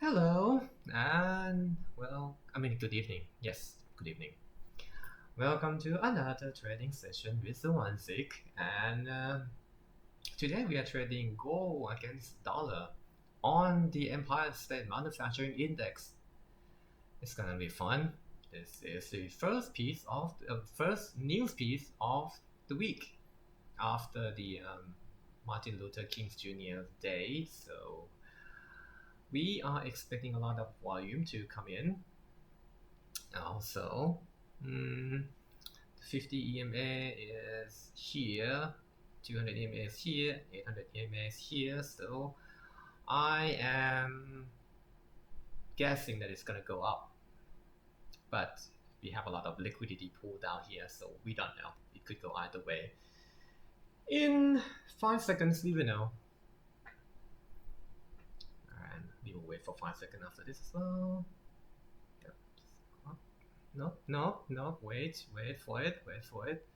Hello, and good evening. Yes, good evening. Welcome to another trading session with the one Zik. And today we are trading gold against dollar on the Empire State Manufacturing Index. It's gonna be fun. This is the first news piece of the week after the Martin Luther King Jr. Day. So we are expecting a lot of volume to come in. Also, 50 EMA is here, 200 EMA is here, 800 EMA is here. So I am guessing that it's gonna go up, but we have a lot of liquidity pool down here, so we don't know. It could go either way. In 5 seconds, we will know. And we will wait for 5 seconds after this as well. No, wait for it. 4 3 2 1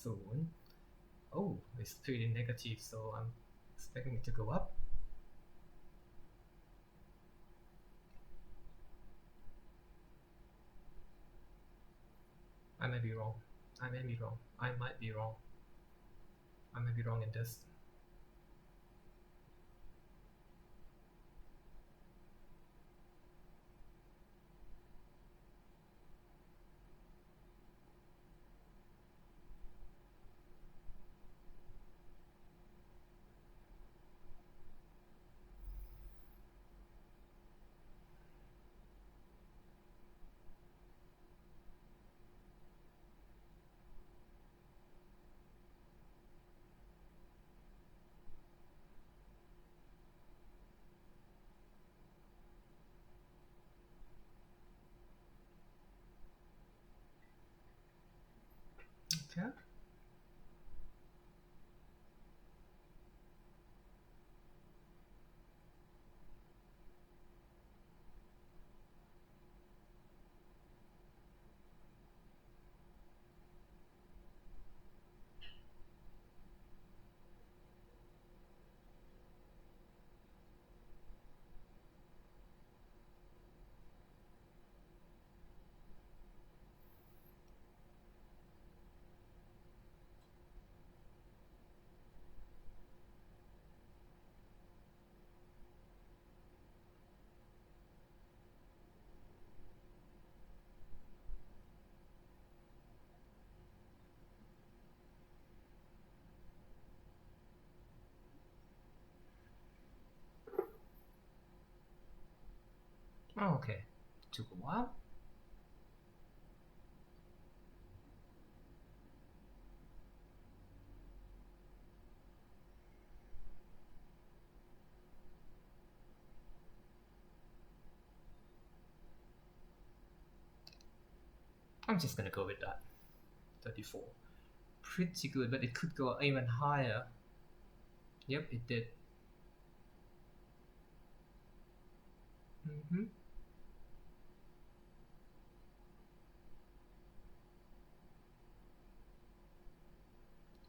0 Oh, it's pretty negative, so I'm expecting it to go up. I might be wrong. I might be wrong in this. Okay. Oh, okay. Took a while. I'm just gonna go with that. 34. Pretty good, but it could go even higher. Yep, it did.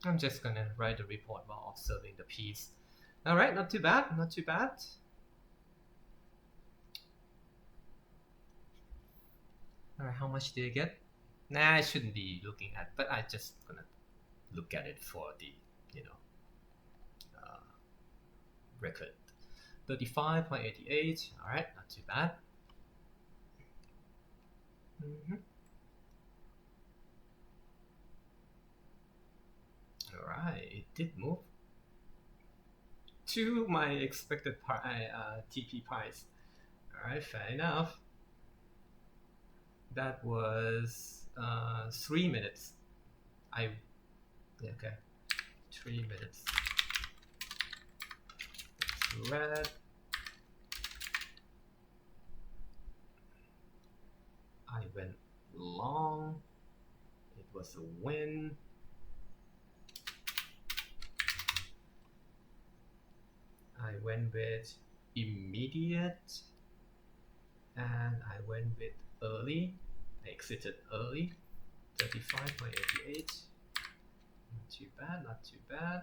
I'm just gonna write a report while observing the piece. Alright, not too bad. Alright, how much did I get? Nah, I shouldn't be looking at, but I just gonna look at it for the, record. 35.88. Alright, not too bad. Alright, it did move to my expected TP price. Alright, fair enough. That was 3 minutes. Okay, 3 minutes. That's red. I went long. It was a win. went with immediate, and I went with early. I exited early. 35.88. Not too bad, not too bad.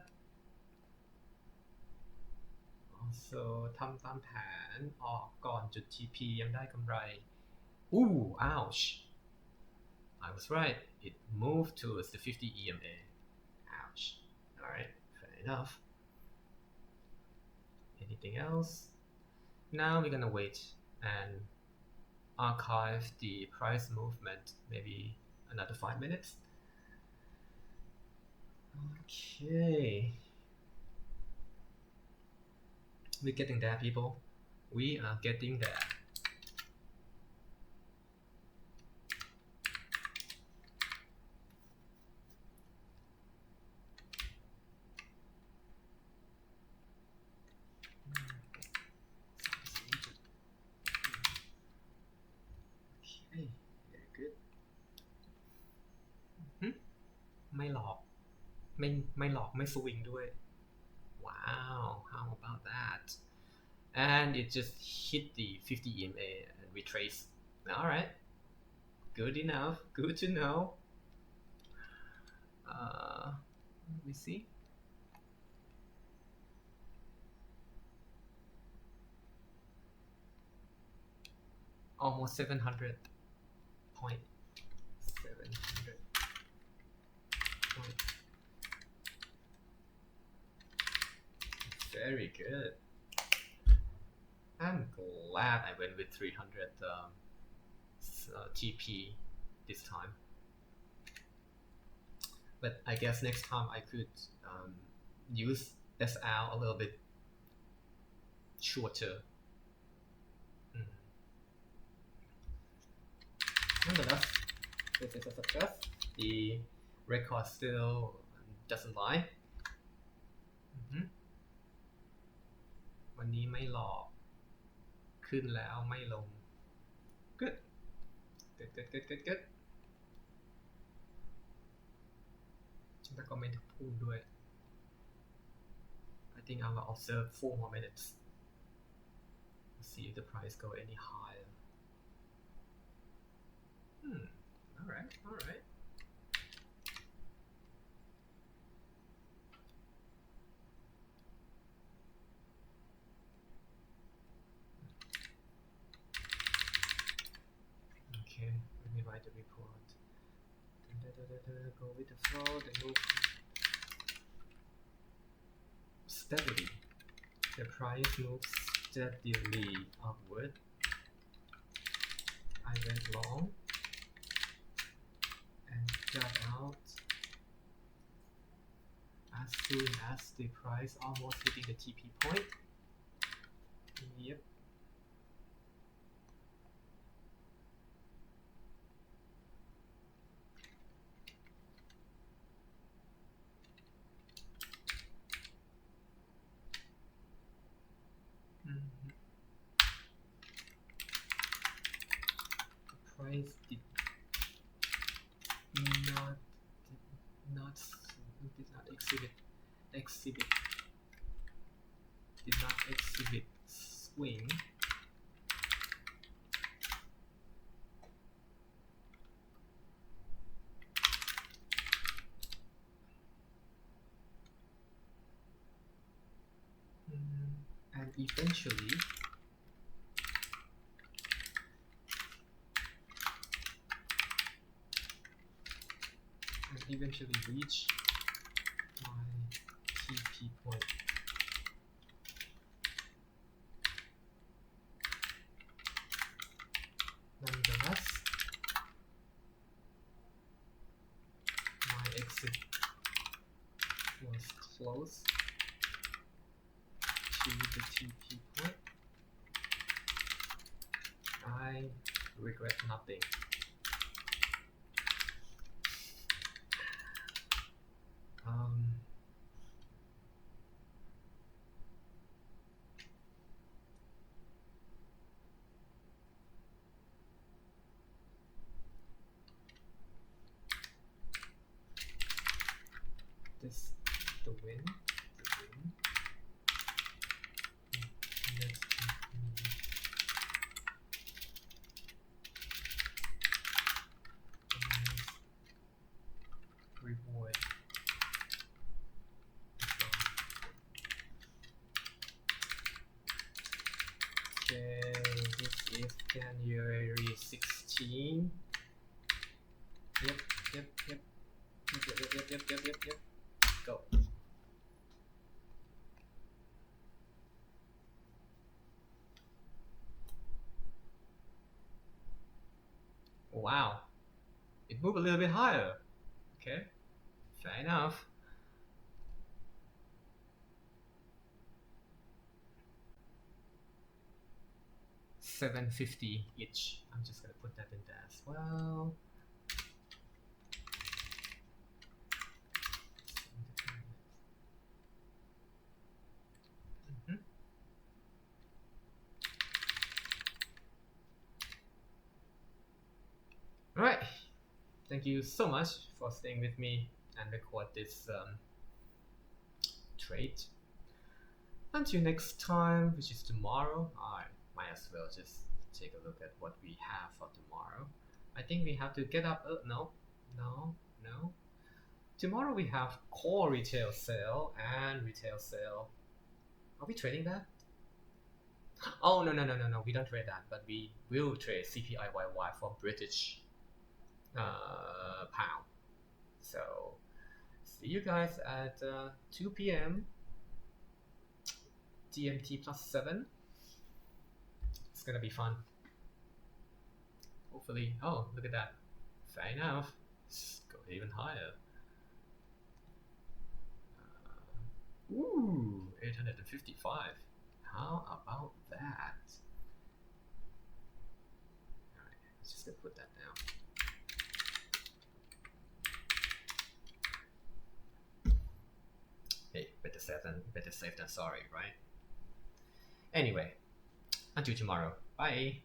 Also ทำตามแผนออกก่อนจุด TP ยังได้กำไร Ooh, ouch. I was right. It moved towards the 50 EMA. Ouch. Alright, fair enough. Anything else? Now we're gonna wait and archive the price movement, maybe another 5 minutes. Okay. We're getting there, people. We are getting there. Okay, very good. ไม่หลอกไม่หลอกไม่สวิงด้วย Wow, how about that? And it just hit the 50 EMA and retrace. Alright, good enough, good to know. Let me see. Almost 700 point. 700 point. Very good. I'm glad I went with 300 TP this time. But I guess next time I could use SL a little bit shorter. Nonetheless, this is a success. The record still doesn't lie. วันนี้ไม่หลอกขึ้นแล้วไม่ลง good good good good good good แล้วก็ไม่ถูกพูดด้วย I think I will observe 4 more minutes. Let's see if the price go any higher. Alright, alright. Okay, let me write the report. Go with the flow, then move steadily. The price moves steadily upward. I went long and got out as soon as the price almost hitting the TP point. Yep. The price did not exhibit swing. And eventually reach my TP point. Nonetheless, my exit was close to the TP point. I regret nothing. This the win. Okay, this is January 16. Yep. Go. Wow, it moved a little bit higher. Okay, fair enough. $7.50 each. I'm just gonna put that in there as well. All right. Thank you so much for staying with me and record this trade. Until next time, which is tomorrow, I might as well just take a look at what we have for tomorrow. I think we have to get up. No. Tomorrow we have core retail sale and retail sale. Are we trading that? Oh, no. We don't trade that, but we will trade CPIYY for British pound. So see you guys at 2 p.m. GMT +7. It's gonna be fun. Hopefully. Oh, look at that. Fair enough. Let's go even higher. Ooh, 855. How about that? Alright, let's just gonna put that down. Hey, better safe than sorry, right? Anyway, until tomorrow. Bye.